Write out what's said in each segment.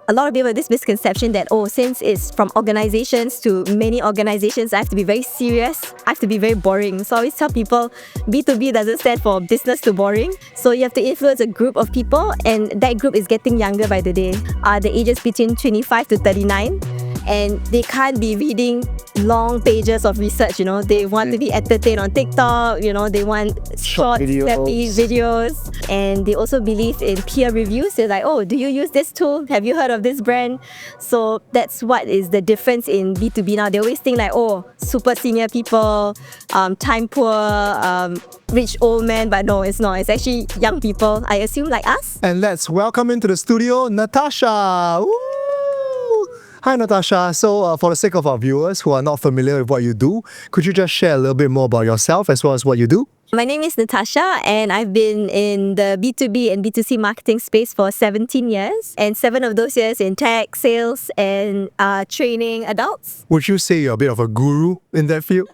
A lot of people have this misconception that, since it's from organizations to many organizations, I have to be very serious, I have to be very boring. So I always tell people B2B doesn't stand for business to boring. So you have to influence a group of people, and that group is getting younger by the day. The ages between 25 to 39. And they can't be reading long pages of research, They want to be entertained on TikTok, they want short, snappy videos. And they also believe in peer reviews. They're like, do you use this tool? Have you heard of this brand? So that's what is the difference in B2B now. They always think like, super senior people, time poor, rich old men, but no, it's not. It's actually young people, I assume, like us. And let's welcome into the studio, Natasha. Woo! Hi, Natasha. So for the sake of our viewers who are not familiar with what you do, could you just share a little bit more about yourself as well as what you do? My name is Natasha, and I've been in the B2B and B2C marketing space for 17 years, and 7 of those years in tech, sales, and training adults. Would you say you're a bit of a guru in that field?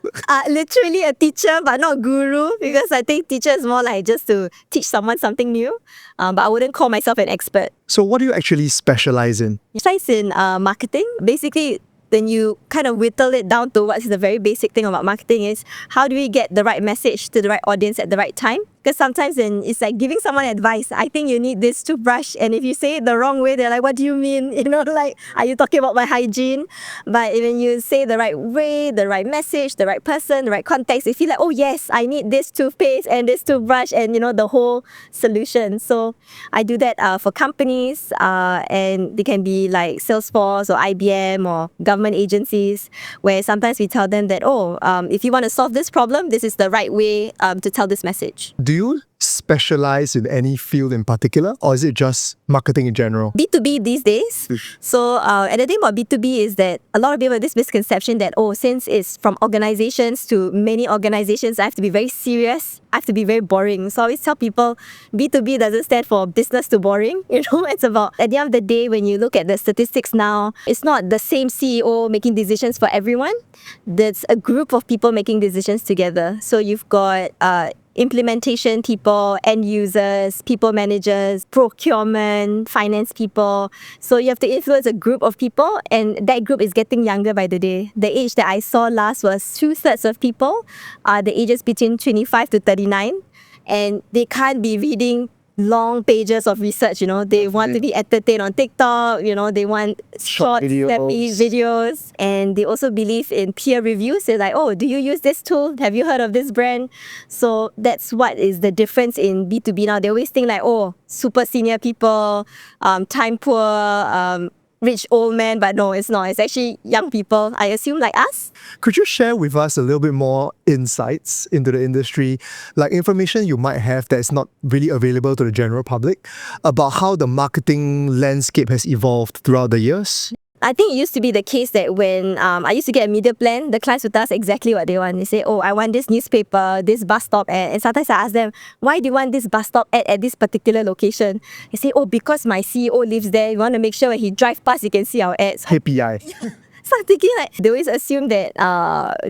Literally a teacher, but not guru, because I think teacher is more like just to teach someone something new, but I wouldn't call myself an expert. So what do you actually specialize in? I specialize in marketing. Basically, then you kind of whittle it down to what's the very basic thing about marketing is how do we get the right message to the right audience at the right time? Because sometimes then it's like giving someone advice. I think you need this toothbrush, and if you say it the wrong way, they're like, what do you mean? Like, are you talking about my hygiene? But when you say the right way, the right message, the right person, the right context, you feel like, yes, I need this toothpaste and this toothbrush and the whole solution. So I do that for companies, and they can be like Salesforce or IBM or government agencies, where sometimes we tell them that, if you want to solve this problem, this is the right way to tell this message. Do you specialize in any field in particular, or is it just marketing in general? B2B these days. So, and the thing about B2B is that a lot of people have this misconception that, since it's from organizations to many organizations, I have to be very serious, I have to be very boring. So I always tell people B2B doesn't stand for business to boring. It's about, at the end of the day, when you look at the statistics now, it's not the same CEO making decisions for everyone. There's a group of people making decisions together. So you've got implementation people, end users, people managers, procurement, finance people. So you have to influence a group of people, and that group is getting younger by the day. The age that I saw last was 2/3 of people, the ages between 25 to 39, and they can't be reading long pages of research, They want to be entertained on TikTok, They want short, snappy videos. And they also believe in peer reviews. They're like, do you use this tool? Have you heard of this brand? So that's what is the difference in B2B now. They always think like, super senior people, time poor, rich old men, but no, it's not. It's actually young people, I assume, like us. Could you share with us a little bit more insights into the industry, like information you might have that's not really available to the general public about how the marketing landscape has evolved throughout the years? I think it used to be the case that when I used to get a media plan, the clients would tell us exactly what they want. They say, I want this newspaper, this bus stop ad. And sometimes I ask them, why do you want this bus stop ad at this particular location? They say, because my CEO lives there. We want to make sure when he drives past, he can see our ads. KPI. So I'm thinking they always assume that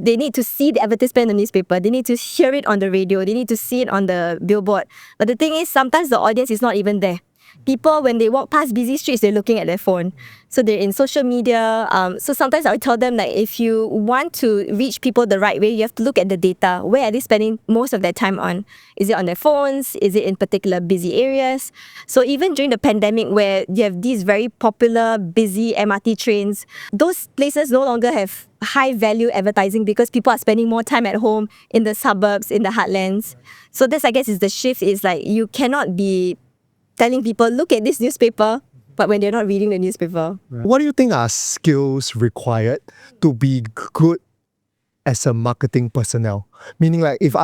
they need to see the advertisement in the newspaper, they need to hear it on the radio, they need to see it on the billboard. But the thing is, sometimes the audience is not even there. People, when they walk past busy streets, they're looking at their phone. So they're in social media. So sometimes I would tell them that if you want to reach people the right way, you have to look at the data. Where are they spending most of their time on? Is it on their phones? Is it in particular busy areas? So even during the pandemic, where you have these very popular, busy MRT trains, those places no longer have high value advertising because people are spending more time at home, in the suburbs, in the heartlands. So this, I guess, is the shift. Is like you cannot be telling people, look at this newspaper, but when they're not reading the newspaper. What do you think are skills required to be good as a marketing personnel? Meaning like if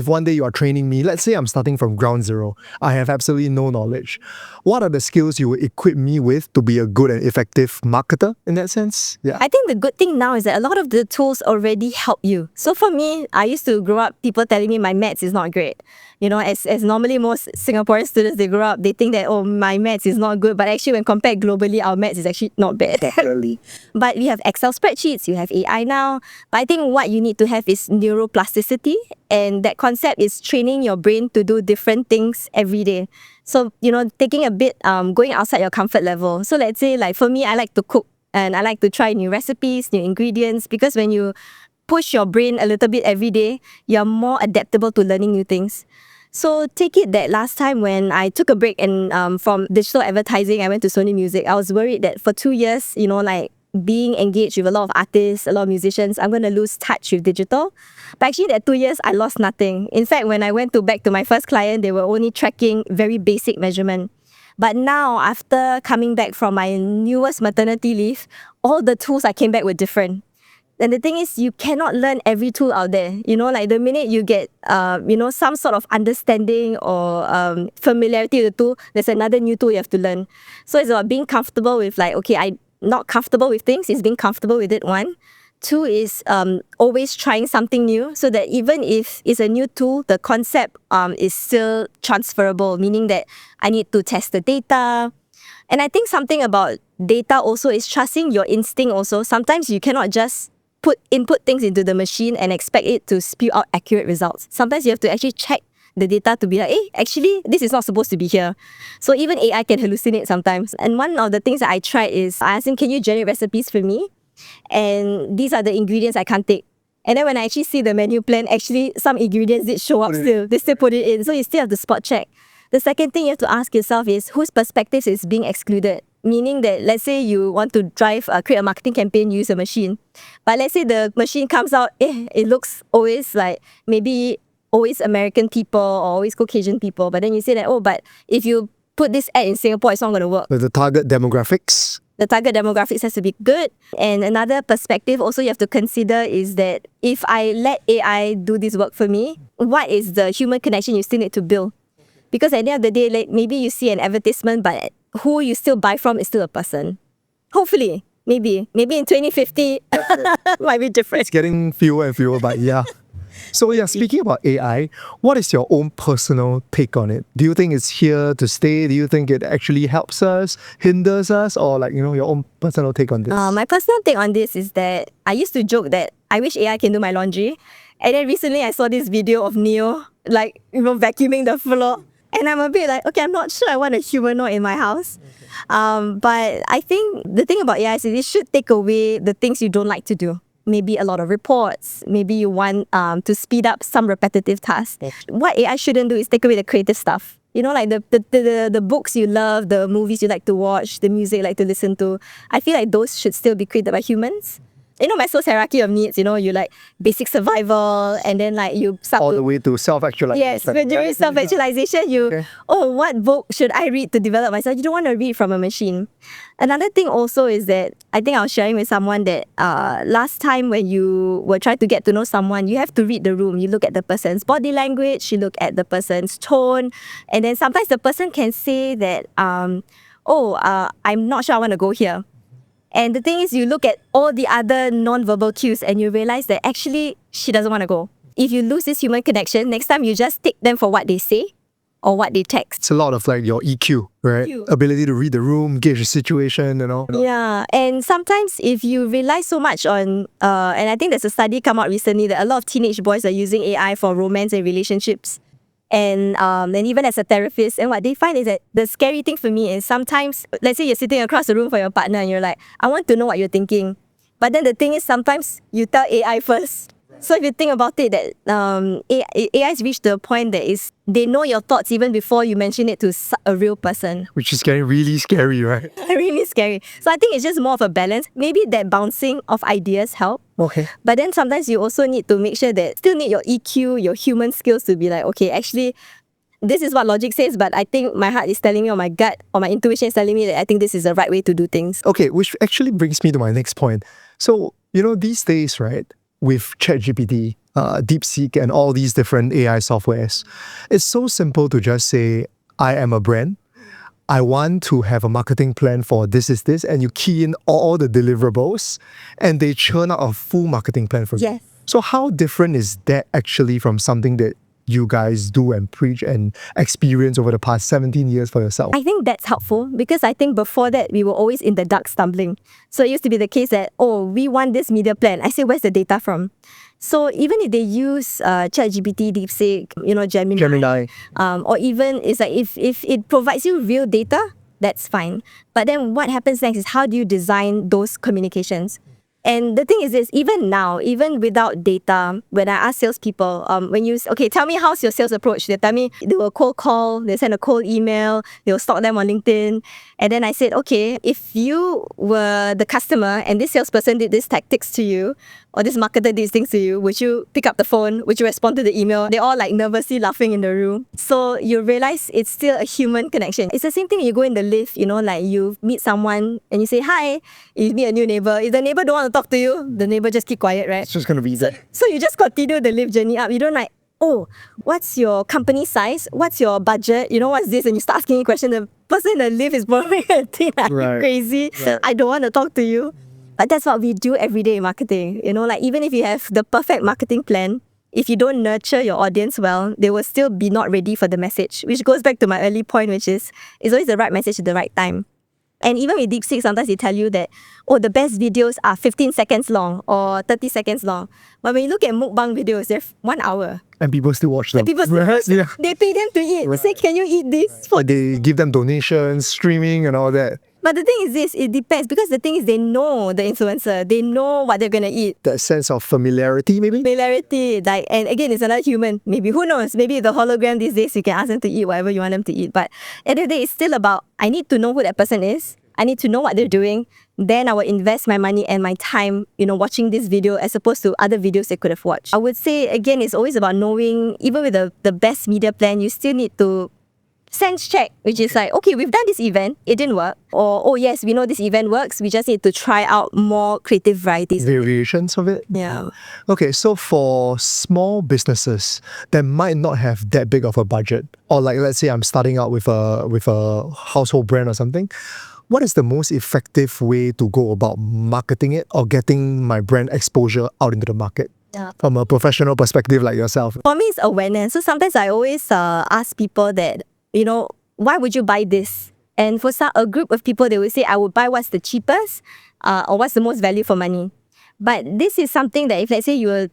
one day you are training me, let's say I'm starting from ground zero, I have absolutely no knowledge. What are the skills you would equip me with to be a good and effective marketer in that sense? Yeah. I think the good thing now is that a lot of the tools already help you. So for me, I used to grow up people telling me my maths is not great. As normally most Singaporean students, they grow up, they think that, my maths is not good. But actually, when compared globally, our maths is actually not bad. Definitely. But we have Excel spreadsheets, you have AI now. But I think what you need to have is neuro neuroplasticity, and that concept is training your brain to do different things every day. So, taking a bit, going outside your comfort level. So let's say, like for me, I like to cook and I like to try new recipes, new ingredients, because when you push your brain a little bit every day, you're more adaptable to learning new things. So take it that last time when I took a break and from digital advertising, I went to Sony Music. I was worried that for 2 years, like being engaged with a lot of artists, a lot of musicians, I'm going to lose touch with digital. But actually that 2 years, I lost nothing. In fact, when I went back to my first client, they were only tracking very basic measurement. But now, after coming back from my newest maternity leave, all the tools I came back were different. And the thing is, you cannot learn every tool out there. Like the minute you get, some sort of understanding or familiarity with the tool, there's another new tool you have to learn. So it's about being comfortable with I'm not comfortable with things, it's being comfortable with it, one. Two is always trying something new, so that even if it's a new tool, the concept is still transferable, meaning that I need to test the data. And I think something about data also is trusting your instinct also. Sometimes you cannot just input things into the machine and expect it to spew out accurate results. Sometimes you have to actually check the data to be like, hey, actually, this is not supposed to be here. So even AI can hallucinate sometimes. And one of the things that I tried is, I asked him, can you generate recipes for me? And these are the ingredients I can't take. And then when I actually see the menu plan, actually some ingredients did show up still. They still put it in. So you still have to spot check. The second thing you have to ask yourself is, whose perspective is being excluded? Meaning that, let's say you want to create a marketing campaign, use a machine. But let's say the machine comes out, it looks always like maybe always American people or always Caucasian people. But then you say that, but if you put this ad in Singapore, it's not going to work. The target demographics. The target demographics has to be good. And another perspective also you have to consider is that if I let AI do this work for me, what is the human connection you still need to build? Because at the end of the day, like, maybe you see an advertisement, but who you still buy from is still a person. Hopefully, maybe in 2050, might be different. It's getting fewer and fewer, but yeah. So yeah, speaking about AI, what is your own personal take on it? Do you think it's here to stay? Do you think it actually helps us, hinders us, or your own personal take on this? My personal take on this is that I used to joke that I wish AI can do my laundry. And then recently I saw this video of Neo, vacuuming the floor. And I'm a bit like, okay, I'm not sure I want a humanoid in my house. But I think the thing about AI is it should take away the things you don't like to do. Maybe a lot of reports. Maybe you want to speed up some repetitive tasks. What AI shouldn't do is take away the creative stuff. Like the books you love, the movies you like to watch, the music you like to listen to. I feel like those should still be created by humans. Maslow's hierarchy of needs, you like basic survival, and then you start all the way to self-actualization. Yes, when during self-actualization, what book should I read to develop myself? You don't want to read from a machine. Another thing also is that I think I was sharing with someone that last time when you were trying to get to know someone, you have to read the room. You look at the person's body language, you look at the person's tone, and then sometimes the person can say that, I'm not sure I want to go here. And the thing is, you look at all the other non-verbal cues and you realize that actually she doesn't want to go. If you lose this human connection, next time you just take them for what they say or what they text. It's a lot of your EQ, right? Ability to read the room, gauge the situation, Yeah, and sometimes if you rely so much on, and I think there's a study come out recently that a lot of teenage boys are using AI for romance and relationships. And even as a therapist, and what they find is that the scary thing for me is sometimes, let's say you're sitting across the room for your partner and you're like, I want to know what you're thinking. But then the thing is, sometimes you tell AI first. So if you think about it, that AI has reached the point that they know your thoughts even before you mention it to a real person. Which is getting really scary, right? Really scary. So I think it's just more of a balance. Maybe that bouncing of ideas help. Okay. But then sometimes you also need to make sure that still need your EQ, your human skills to be like, okay, actually, this is what logic says, but I think my heart is telling me, or my gut or my intuition is telling me that I think this is the right way to do things. Okay, which actually brings me to my next point. So, these days, right, with ChatGPT, DeepSeek, and all these different AI softwares, it's so simple to just say, I am a brand. I want to have a marketing plan for this is this, and you key in all the deliverables, and they churn out a full marketing plan for you. Yes. So how different is that actually from something that you guys do and preach and experience over the past 17 years for yourself? I think that's helpful because I think before that, we were always in the dark stumbling. So it used to be the case that, we want this media plan. I say, where's the data from? So even if they use ChatGPT, DeepSeek, Gemini, or even it's like if it provides you real data, that's fine. But then what happens next is how do you design those communications? And the thing is this, even now, even without data, when I ask salespeople, tell me how's your sales approach? They tell me they will cold call, they send a cold email, they will stalk them on LinkedIn. And then I said, okay, if you were the customer and this salesperson did these tactics to you, or this marketer did these things to you, would you pick up the phone? Would you respond to the email? They're all like nervously laughing in the room. So you realize it's still a human connection. It's the same thing when you go in the lift, like you meet someone and you say, hi, you meet a new neighbor. If the neighbor don't want to talk to you, the neighbor just keep quiet, right? It's just going to be that. So you just continue the lift journey up. You don't like, oh, what's your company size? What's your budget? What's this? And you start asking a question. The person in the lift is probably going to think I'm crazy. Right. I don't want to talk to you. But that's what we do every day in marketing. Like even if you have the perfect marketing plan, if you don't nurture your audience well, they will still be not ready for the message, which goes back to my early point, which is it's always the right message at the right time. And even with DeepSeek, sometimes they tell you that, the best videos are 15 seconds long or 30 seconds long. But when you look at mukbang videos, they're 1 hour. And people still watch them. And people still watch them. They pay them to eat. They say, can you eat this? Or they give them donations, streaming and all that. But the thing is this, it depends, because the thing is they know the influencer. They know what they're going to eat. That sense of familiarity, maybe? Familiarity. And again, it's another human. Maybe, who knows? Maybe the hologram these days, you can ask them to eat whatever you want them to eat. But at the end of the day, it's still about, I need to know who that person is. I need to know what they're doing. Then I will invest my money and my time, watching this video as opposed to other videos they could have watched. I would say, again, it's always about knowing, even with the best media plan, you still need to sense check, which is like, okay, we've done this event, it didn't work. Or, oh yes, we know this event works, we just need to try out more creative varieties. Variations of it? Yeah. Okay, so for small businesses that might not have that big of a budget, or like let's say I'm starting out with a household brand or something, what is the most effective way to go about marketing it or getting my brand exposure out into the market? Yeah. From a professional perspective like yourself. For me, it's awareness. So sometimes I always ask people that, why would you buy this? And for a group of people, they will say, I would buy what's the cheapest or what's the most value for money. But this is something that if let's say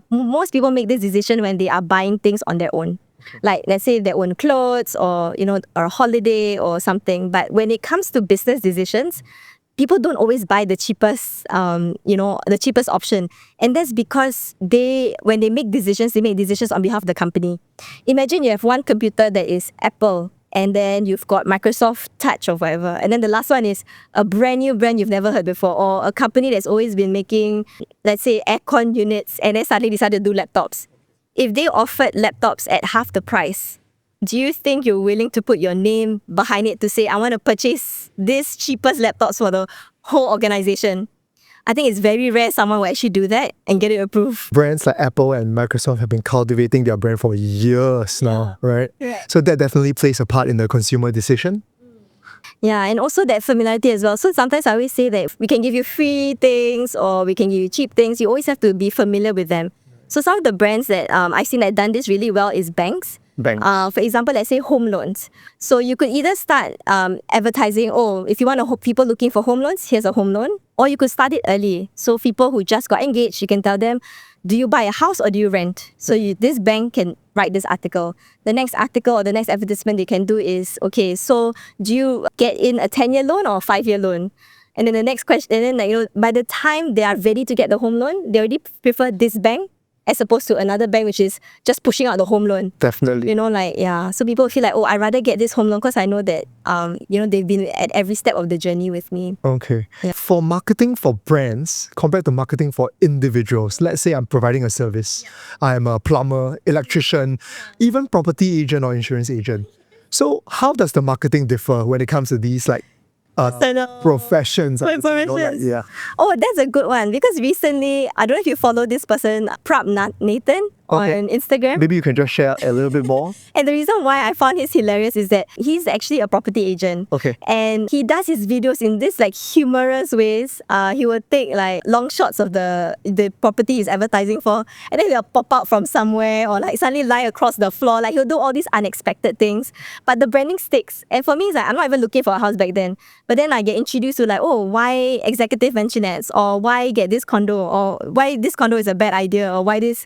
most people make this decision when they are buying things on their own. Like let's say their own clothes or, or a holiday or something. But when it comes to business decisions, people don't always buy the cheapest, the cheapest option. And that's because when they make decisions on behalf of the company. Imagine you have one computer that is Apple, and then you've got Microsoft Touch or whatever. And then the last one is a brand new brand you've never heard before, or a company that's always been making, let's say, aircon units, and then suddenly decided to do laptops. If they offered laptops at half the price, do you think you're willing to put your name behind it to say, I want to purchase this cheapest laptops for the whole organization? I think it's very rare someone will actually do that and get it approved. Brands like Apple and Microsoft have been cultivating their brand for years now, right? So that definitely plays a part in the consumer decision. Yeah, and also that familiarity as well. So sometimes I always say that we can give you free things or we can give you cheap things. You always have to be familiar with them. So some of the brands that I've seen that done this really well is banks. For example, let's say home loans. So you could either start advertising, if you want people looking for home loans, here's a home loan. Or you could start it early. So people who just got engaged, you can tell them, do you buy a house or do you rent? So this bank can write this article. The next article or the next advertisement they can do is, okay, so do you get in a 10-year loan or a 5-year loan? And then the next question, and then by the time they are ready to get the home loan, they already prefer this bank as opposed to another bank which is just pushing out the home loan. Definitely. So people feel like, I'd rather get this home loan because I know that, they've been at every step of the journey with me. Okay. Yeah. For marketing for brands, compared to marketing for individuals, let's say I'm providing a service. I'm a plumber, electrician, even property agent or insurance agent. So how does the marketing differ when it comes to these professions? Yeah. Oh, that's a good one. Because recently, I don't know if you follow this person, Nathan. on Instagram. Maybe you can just share a little bit more. And the reason why I found his hilarious is that he's actually a property agent. Okay. And he does his videos in this like humorous ways. He will take like long shots of the property he's advertising for, and then he'll pop out from somewhere or like suddenly lie across the floor. Like he'll do all these unexpected things. But the branding sticks. And for me, it's like I'm not even looking for a house back then. But then I get introduced to like, oh, why executive mansionettes, or why get this condo, or why this condo is a bad idea, or why this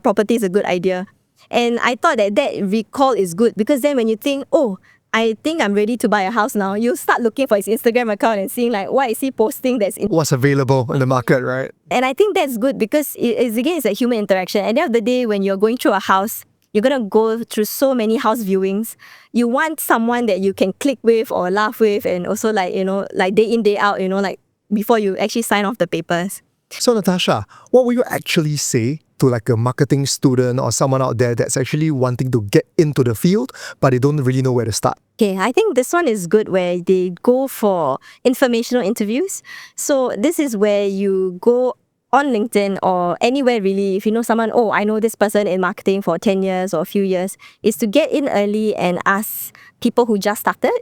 property is a good idea. And I thought that recall is good, because then when you think, oh, I think I'm ready to buy a house now, you start looking for his Instagram account and seeing like, what is he posting that's What's available in the market, right? And I think that's good, because it's a human interaction. At the end of the day, when you're going through a house, you're going to go through so many house viewings. You want someone that you can click with or laugh with, and also like, like day in, day out, like before you actually sign off the papers. So Natasha, what would you actually say to like a marketing student or someone out there that's actually wanting to get into the field, but they don't really know where to start? Okay, I think this one is good, where they go for informational interviews. So this is where you go on LinkedIn or anywhere really, if you know someone, oh, I know this person in marketing for 10 years or a few years, is to get in early and ask people who just started,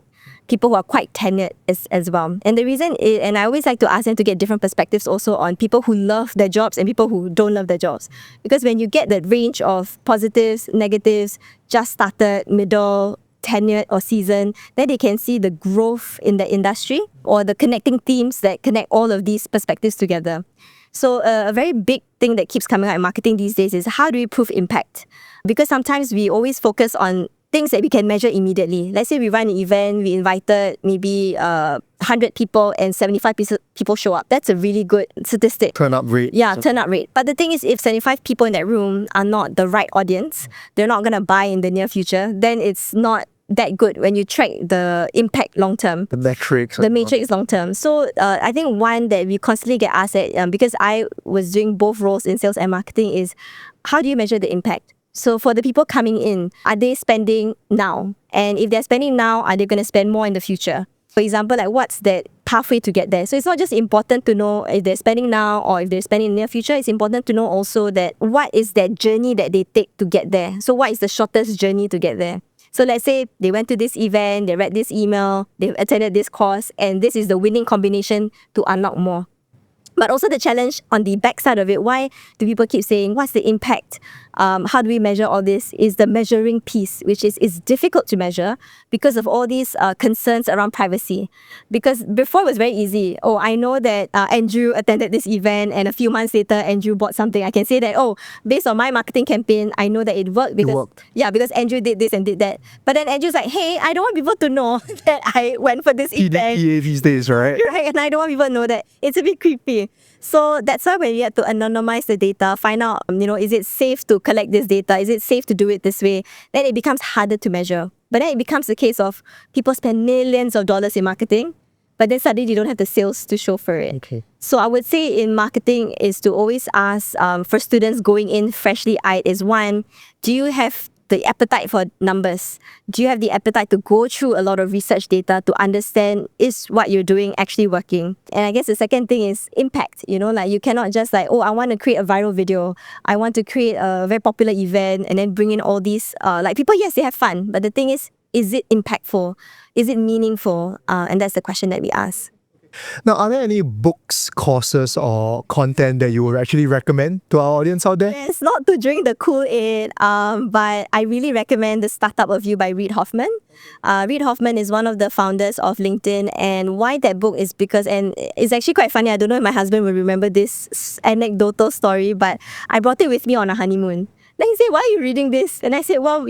people who are quite tenured as well. And the reason is, and I always like to ask them to get different perspectives also on people who love their jobs and people who don't love their jobs. Because when you get that range of positives, negatives, just started, middle, tenured or seasoned, then they can see the growth in the industry or the connecting themes that connect all of these perspectives together. So a very big thing that keeps coming out in marketing these days is, how do we prove impact? Because sometimes we always focus on things that we can measure immediately. Let's say we run an event, we invited maybe 100 people and 75 people show up. That's a really good statistic. Turn-up rate. Yeah, turn-up rate. But the thing is, if 75 people in that room are not the right audience, they're not going to buy in the near future, then it's not that good when you track the impact long-term. The metrics. The matrix long-term. So I think one that we constantly get asked at, because I was doing both roles in sales and marketing, is how do you measure the impact? So for the people coming in, are they spending now? And if they're spending now, are they going to spend more in the future? For example, like what's that pathway to get there? So it's not just important to know if they're spending now or if they're spending in the near future. It's important to know also that what is that journey that they take to get there. So what is the shortest journey to get there? So let's say they went to this event, they read this email, they attended this course, and this is the winning combination to unlock more. But also the challenge on the backside of it, why do people keep saying, what's the impact? How do we measure all this? Is the measuring piece, which is difficult to measure because of all these concerns around privacy. Because before it was very easy. Oh, I know that Andrew attended this event, and a few months later, Andrew bought something. I can say that, oh, based on my marketing campaign, I know that it worked because Andrew did this and did that. But then Andrew's like, hey, I don't want people to know that I went for this event. PDPA these days, right? Right, and I don't want people to know that. It's a bit creepy. So that's why when we had to anonymize the data, find out, is it safe to collect this data? Is it safe to do it this way? Then it becomes harder to measure. But then it becomes the case of people spend millions of dollars in marketing, but then suddenly they don't have the sales to show for it. Okay. So I would say in marketing is to always ask for students going in freshly eyed is, one, do you have the appetite for numbers? Do you have the appetite to go through a lot of research data to understand, is what you're doing actually working? And I guess the second thing is impact. Like you cannot just like, oh, I want to create a viral video, I want to create a very popular event, and then bring in all these like people. Yes, they have fun, but the thing is it impactful? Is it meaningful? And that's the question that we ask. Now, are there any books, courses, or content that you would actually recommend to our audience out there? It's not to drink the Kool-Aid, but I really recommend The Startup of You by Reid Hoffman. Reid Hoffman is one of the founders of LinkedIn, and why that book is because, and it's actually quite funny, I don't know if my husband will remember this anecdotal story, but I brought it with me on a honeymoon. Then he said, why are you reading this? And I said, well,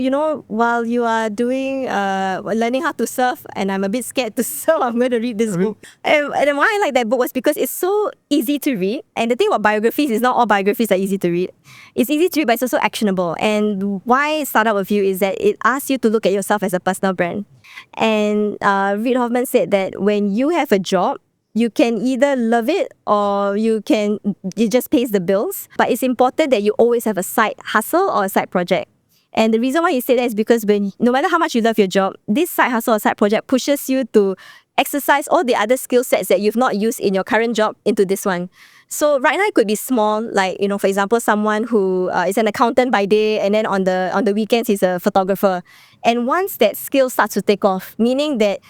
while you are doing, learning how to surf, and I'm a bit scared to surf, I'm going to read this book. And why I like that book was because it's so easy to read. And the thing about biographies is not all biographies are easy to read. It's easy to read, but it's also actionable. And why Startup of You is that it asks you to look at yourself as a personal brand. And Reid Hoffman said that when you have a job, you can either love it or it just pays the bills. But it's important that you always have a side hustle or a side project. And the reason why he said that is because no matter how much you love your job, this side hustle or side project pushes you to exercise all the other skill sets that you've not used in your current job into this one. So right now it could be small, like, for example, someone who is an accountant by day, and then on the weekends he's a photographer. And once that skill starts to take off, meaning that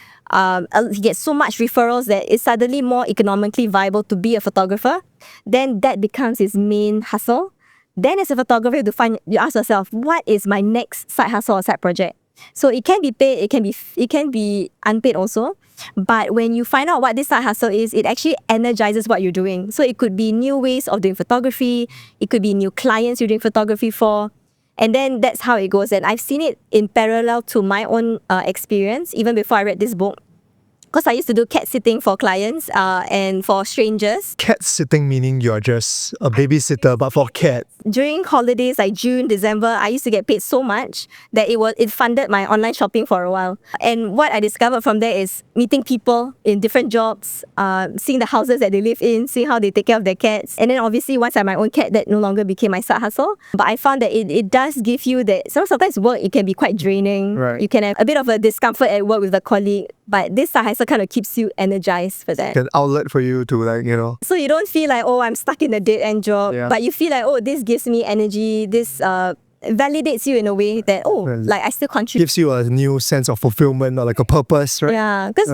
he gets so much referrals that it's suddenly more economically viable to be a photographer, then that becomes his main hustle. Then as a photographer, you ask yourself, what is my next side hustle or side project? So it can be paid, it can be unpaid also. But when you find out what this side hustle is, it actually energizes what you're doing. So it could be new ways of doing photography, it could be new clients you're doing photography for. And then that's how it goes. And I've seen it in parallel to my own experience, even before I read this book. Because I used to do cat sitting for clients and for strangers. Cat sitting meaning you're just a babysitter, but for cat. During holidays like June, December, I used to get paid so much that it funded my online shopping for a while. And what I discovered from there is meeting people in different jobs, seeing the houses that they live in, seeing how they take care of their cats. And then obviously once I had my own cat, that no longer became my side hustle. But I found that it does give you that, sometimes work, it can be quite draining. Right. You can have a bit of a discomfort at work with a colleague. But this side hustle kind of keeps you energized for that. An outlet for you to So you don't feel like, oh, I'm stuck in a dead-end job. Yeah. But you feel like, oh, this gives me energy. This validates you in a way that, like I still contribute. gives you a new sense of fulfillment or like a purpose, right? Yeah, because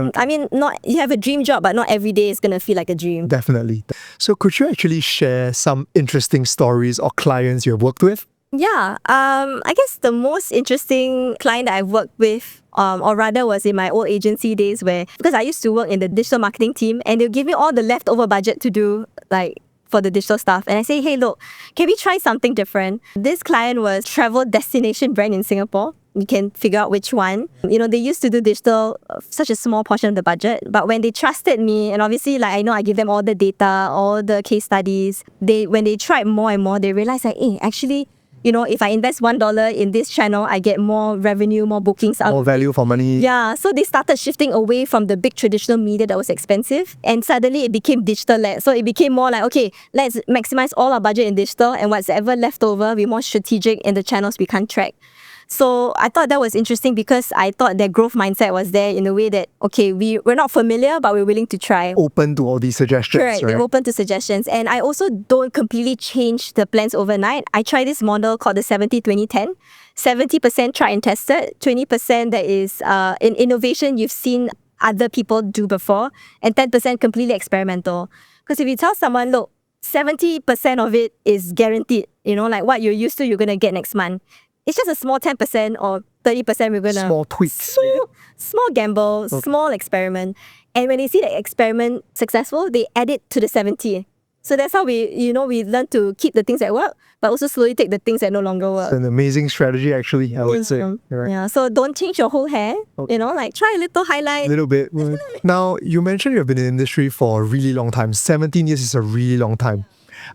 you have a dream job, but not every day is going to feel like a dream. Definitely. So could you actually share some interesting stories or clients you have worked with? Yeah, I guess the most interesting client that I've worked with, or rather was in my old agency days because I used to work in the digital marketing team and they'll give me all the leftover budget to do like for the digital stuff. And I say, hey, look, can we try something different? This client was travel destination brand in Singapore. You can figure out which one. They used to do digital, such a small portion of the budget. But when they trusted me, and obviously, like I know I give them all the data, all the case studies, when they tried more and more, they realized like, hey, actually, if I invest $1 in this channel, I get more revenue, more bookings out. More value for money. Yeah, so they started shifting away from the big traditional media that was expensive, and suddenly it became digital-led. So it became more like, okay, let's maximize all our budget in digital, and what's ever left over, we're more strategic in the channels we can't track. So I thought that was interesting because I thought their growth mindset was there in a way that, okay, we're not familiar, but we're willing to try. Open to all these suggestions, Correct, right? they're open to suggestions. And I also don't completely change the plans overnight. I try this model called the 70-20-10. 70% try and tested, 20% that is in innovation you've seen other people do before, and 10% completely experimental. Because if you tell someone, look, 70% of it is guaranteed, like what you're used to, you're going to get next month. It's just a small 10% or 30% we're going to... Small tweaks. Small gamble, small experiment. And when they see the experiment successful, they add it to the 70. So that's how we learn to keep the things that work, but also slowly take the things that no longer work. It's an amazing strategy, actually, I would say. Right. Yeah, so don't change your whole hair, like try a little highlight. A little bit. Now, you mentioned you've been in the industry for a really long time. 17 years is a really long time.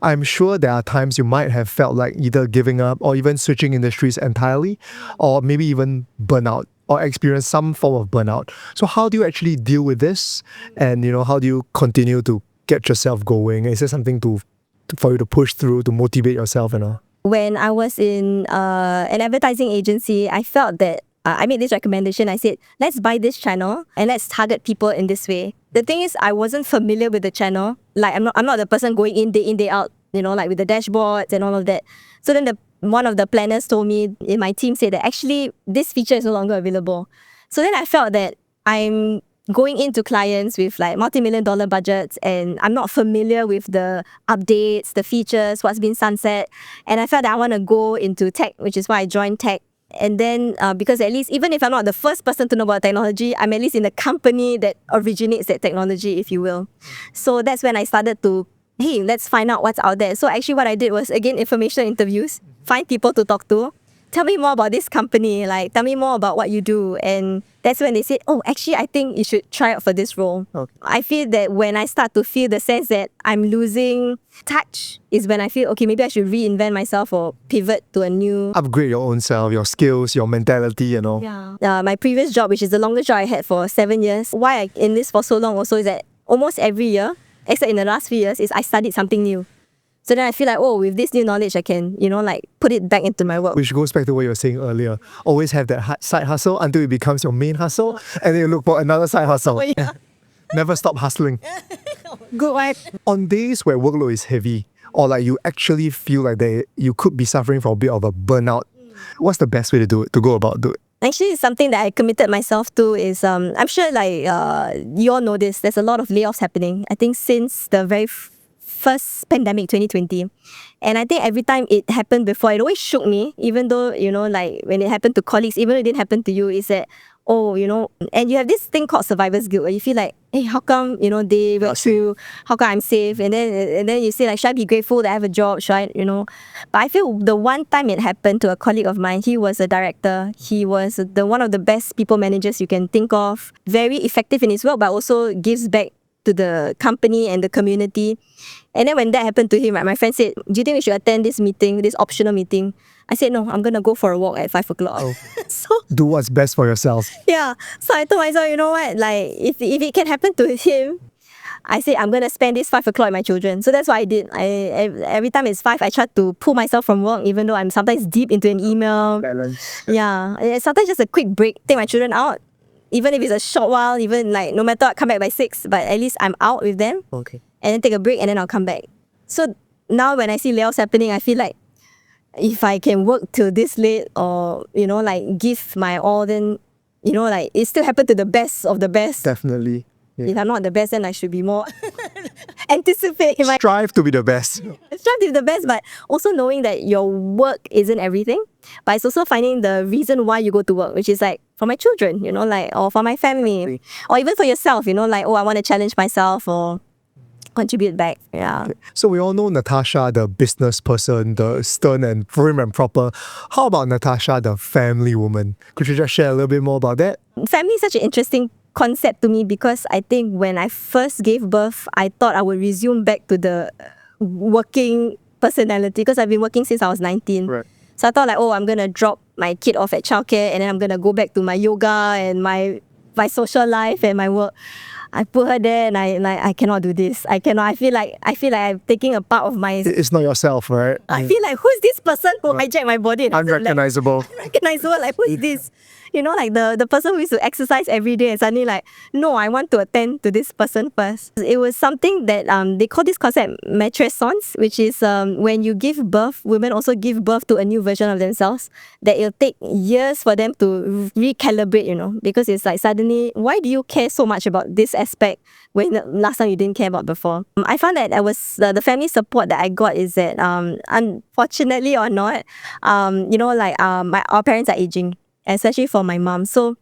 I'm sure there are times you might have felt like either giving up or even switching industries entirely, or maybe even burnout or experience some form of burnout. So how do you actually deal with this? And, how do you continue to get yourself going? Is there something for you to push through, to motivate yourself? When I was in an advertising agency, I felt that I made this recommendation. I said, let's buy this channel and let's target people in this way. The thing is, I wasn't familiar with the channel. Like, I'm not the person going in, day out, like with the dashboards and all of that. So then one of the planners told me in my team said that actually this feature is no longer available. So then I felt that I'm going into clients with like multi-million-dollar budgets and I'm not familiar with the updates, the features, what's been sunset. And I felt that I want to go into tech, which is why I joined tech. And then because at least, even if I'm not the first person to know about technology, I'm at least in the company that originates that technology, if you will. So that's when I started to, hey, let's find out what's out there. So actually what I did was, again, information interviews, find people to talk to. Tell me more about this company, like tell me more about what you do. And that's when they said, oh, actually, I think you should try out for this role. Okay. I feel that when I start to feel the sense that I'm losing touch is when I feel, okay, maybe I should reinvent myself or pivot to a new... Upgrade your own self, your skills, your mentality, Yeah. My previous job, which is the longest job I had for 7 years, why I'm in this for so long also is that almost every year, except in the last few years, is I studied something new. So then I feel like, oh, with this new knowledge, I can, put it back into my work. Which goes back to what you were saying earlier. Always have that side hustle until it becomes your main hustle, and then you look for another side hustle. Yeah. Never stop hustling. Good wife. On days where workload is heavy, or like you actually feel like you could be suffering from a bit of a burnout, what's the best way to do it, to go about do it? Actually, something that I committed myself to is I'm sure like you all know this. There's a lot of layoffs happening. I think since the very first pandemic, 2020, and I think every time it happened before, it always shook me. Even though like when it happened to colleagues, even though it didn't happen to you, is that and you have this thing called survivor's guilt where you feel like, hey, how come they went through? How come I'm safe? And then you say like, should I be grateful that I have a job? Should I But I feel the one time it happened to a colleague of mine, he was a director. He was one of the best people managers you can think of. Very effective in his work, but also gives back to the company and the community. And then when that happened to him, right, my friend said, do you think we should attend this meeting, this optional meeting? I said, no, I'm going to go for a walk at 5 o'clock. So Do what's best for yourself. yeah. So I told myself, you know what? Like, if it can happen to him, I said, I'm going to spend this 5 o'clock with my children. So that's what I did. Every time it's 5, I try to pull myself from work, even though I'm sometimes deep into an email. Balance. Yeah. And sometimes just a quick break, take my children out. Even if it's a short while, even like no matter what, come back by 6, but at least I'm out with them. Okay. And then take a break and then I'll come back. So now when I see layoffs happening, I feel like if I can work till this late or, like give my all, then, like it still happened to the best of the best. Definitely. Yeah. If I'm not the best, then I should be more anticipate. Strive to be the best. Strive to be the best, but also knowing that your work isn't everything. But it's also finding the reason why you go to work, which is like for my children, or for my family, or even for yourself, like, oh, I want to challenge myself or contribute back. Yeah. Okay. So we all know Natasha, the business person, the stern and prim and proper. How about Natasha, the family woman? Could you just share a little bit more about that? Family is such an interesting concept to me because I think when I first gave birth, I thought I would resume back to the working personality because I've been working since I was 19. Right. So I thought like, oh, I'm going to drop my kid off at childcare and then I'm going to go back to my yoga and my social life and my work. I put her there and I cannot do this. I cannot. I feel like I'm taking a part of my... It's not yourself, right? I feel like, who's this person who hijacked my body? And Unrecognizable. Unrecognizable, like, who is this? Like the person who used to exercise every day and suddenly like, no, I want to attend to this person first. It was something that they call this concept matrescence, which is when you give birth, women also give birth to a new version of themselves that it'll take years for them to recalibrate, because it's like suddenly, why do you care so much about this aspect when last time you didn't care about before? I found that I was the family support that I got is that unfortunately or not, our parents are aging, especially for my mom. So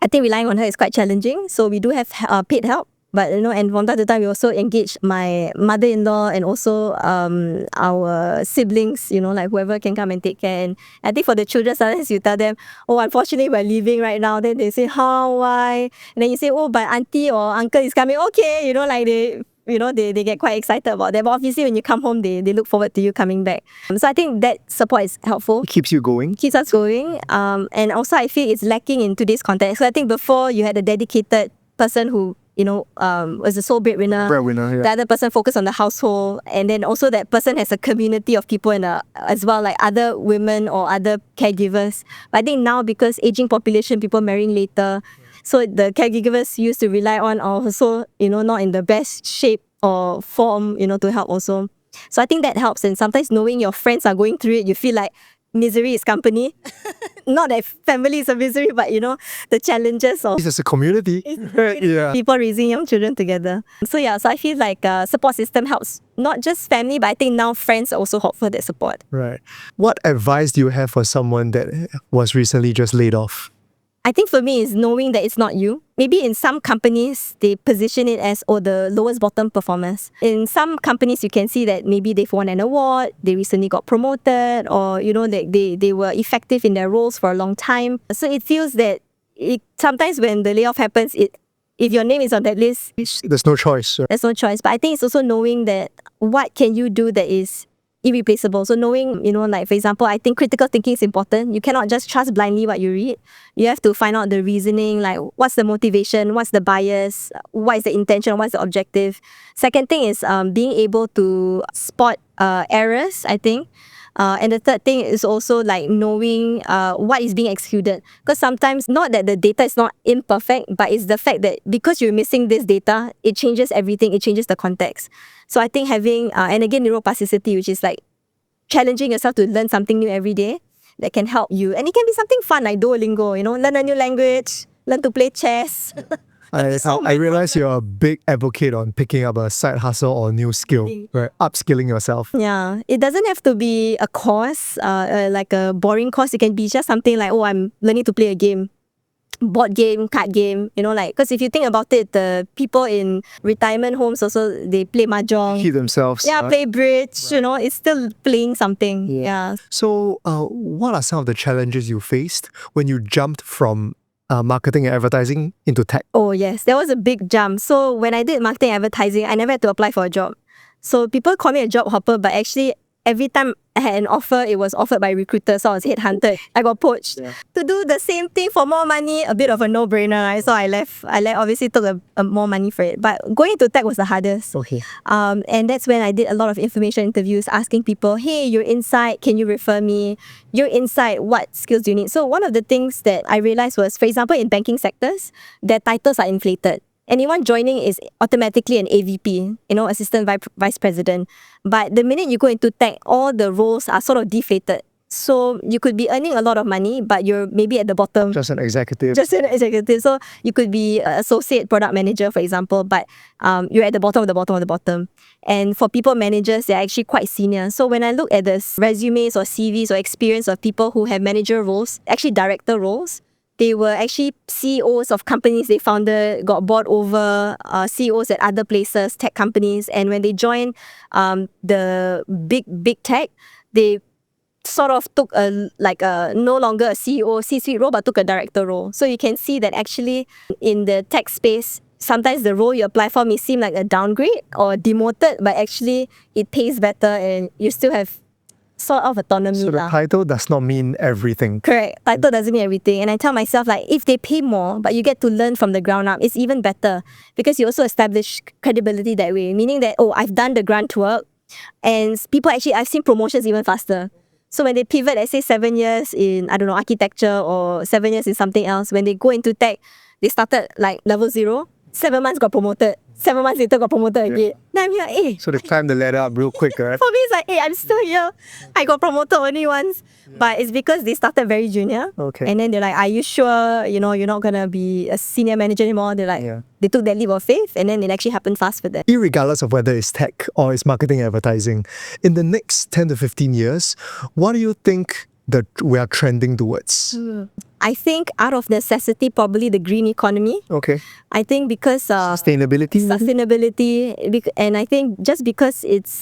I think relying on her is quite challenging. So we do have paid help. But, and from time to time, we also engage my mother-in-law and also our siblings, like whoever can come and take care. And I think for the children, sometimes you tell them, oh, unfortunately, we're leaving right now. Then they say, how, why? And then you say, oh, but auntie or uncle is coming. Okay, like they get quite excited about that. But obviously, when you come home, they look forward to you coming back. So I think that support is helpful. It keeps you going. Keeps us going. And also, I feel it's lacking in today's context. So I think before, you had a dedicated person who was the sole breadwinner. Yeah. The other person focused on the household, and then also that person has a community of people as well, like other women or other caregivers. But I think now because aging population, people marrying later, so the caregivers used to rely on are also not in the best shape or form to help also. So I think that helps, and sometimes knowing your friends are going through it, you feel like misery is company. Not that family is a misery, but the challenges of... It's just a community. Yeah. People raising young children together. So I feel like support system helps not just family, but I think now friends also offer that support. Right. What advice do you have for someone that was recently just laid off? I think for me is knowing that it's not you. Maybe in some companies, they position it as, the lowest bottom performers. In some companies, you can see that maybe they've won an award, they recently got promoted, or, they were effective in their roles for a long time. So it feels that sometimes when the layoff happens, if your name is on that list, there's no choice. Right? There's no choice. But I think it's also knowing that what can you do that is irreplaceable. So knowing, like for example, I think critical thinking is important. You cannot just trust blindly what you read. You have to find out the reasoning, like what's the motivation, what's the bias, what is the intention, what's the objective. Second thing is being able to spot errors, I think. And the third thing is also like knowing what is being excluded. Because sometimes not that the data is not imperfect, but it's the fact that because you're missing this data, it changes everything, it changes the context. So I think having, and again, neuroplasticity, which is like challenging yourself to learn something new every day, that can help you. And it can be something fun like Duolingo, learn a new language, learn to play chess. I realize you're a big advocate on picking up a side hustle or a new skill, right? Upskilling yourself. Yeah, it doesn't have to be a course, like a boring course. It can be just something like, oh, I'm learning to play a game, board game, card game, because if you think about it, the people in retirement homes also, they play mahjong. Keep themselves. Yeah, play bridge, it's still playing something. Yeah. So, what are some of the challenges you faced when you jumped from marketing and advertising into tech? Oh yes, that was a big jump. So when I did marketing and advertising, I never had to apply for a job. So people call me a job hopper, but actually every time I had an offer, it was offered by recruiters, so I was headhunted. I got poached to do the same thing for more money, a bit of a no-brainer, right? So I left, obviously took a more money for it. But going into tech was the hardest. Okay. And that's when I did a lot of information interviews, asking people, hey, you're inside, can you refer me? You're inside, what skills do you need? So one of the things that I realized was, for example, in banking sectors, their titles are inflated. Anyone joining is automatically an AVP, assistant vice president. But the minute you go into tech, all the roles are sort of deflated. So you could be earning a lot of money, but you're maybe at the bottom. Just an executive. Just an executive. So you could be an associate product manager, for example, but you're at the bottom of the bottom of the bottom. And for people managers, they're actually quite senior. So when I look at the resumes or CVs or experience of people who have manager roles, actually director roles, they were actually CEOs of companies they founded, got bought over, CEOs at other places, tech companies. And when they joined the big tech, they sort of took no longer a CEO, C-suite role, but took a director role. So you can see that actually in the tech space, sometimes the role you apply for may seem like a downgrade or demoted, but actually it pays better and you still have sort of autonomy. So the title does not mean everything. Correct. Title doesn't mean everything. And I tell myself, if they pay more, but you get to learn from the ground up, it's even better because you also establish credibility that way. Meaning that, I've done the grunt work and people actually, I've seen promotions even faster. So when they pivot, let's say 7 years in, architecture or 7 years in something else, when they go into tech, they started like level 0, 7 months got promoted. 7 months later got promoted again. Then I'm here, So they climb the ladder up real quick, right? For me, it's like, I'm still here. I got promoted only once. But it's because they started very junior. Okay. And then they're like, are you sure, you're not going to be a senior manager anymore? They're like, they took that leap of faith and then it actually happened fast for them. Irregardless of whether it's tech or it's marketing and advertising, in the next 10 to 15 years, what do you think that we are trending towards? I think out of necessity, probably the green economy. Okay. I think because sustainability, and I think just because it's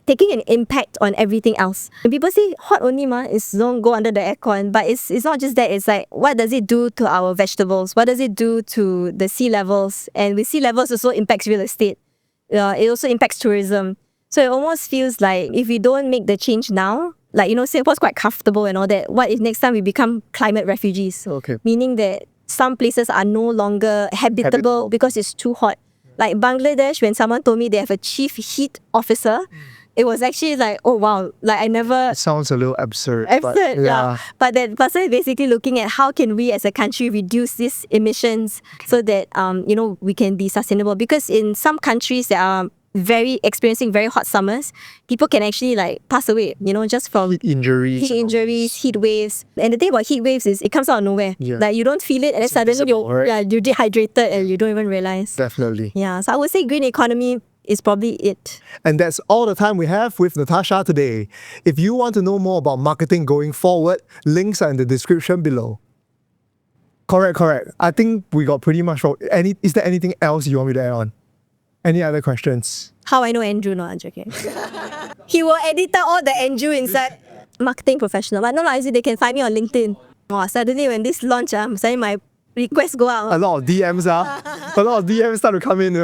taking an impact on everything else. When people say hot only is don't go under the aircon, but it's not just that. It's like, what does it do to our vegetables? What does it do to the sea levels? And with sea levels also impacts real estate. It also impacts tourism. So it almost feels like if we don't make the change now, Singapore's quite comfortable and all that. What if next time we become climate refugees? Okay. Meaning that some places are no longer habitable because it's too hot. Like Bangladesh, when someone told me they have a chief heat officer, it was actually like, oh wow, I never... It sounds a little absurd. Yeah. But that person is basically looking at how can we as a country reduce these emissions so that, we can be sustainable. Because in some countries that are experiencing very hot summers, people can actually pass away, just from heat injuries, heat waves. And the thing about heat waves is it comes out of nowhere. Yeah. You don't feel it and then suddenly you're dehydrated and you don't even realize. Definitely. Yeah. So I would say green economy is probably it. And that's all the time we have with Natasha today. If you want to know more about marketing going forward, links are in the description below. Correct. I think we got pretty much... Is there anything else you want me to add on? Any other questions? How I know Andrew? No, I'm joking. He will edit out all the Andrew inside. Marketing professional. But no, actually they can find me on LinkedIn. Suddenly when this launch, suddenly my requests go out. A lot of DMs start to come in,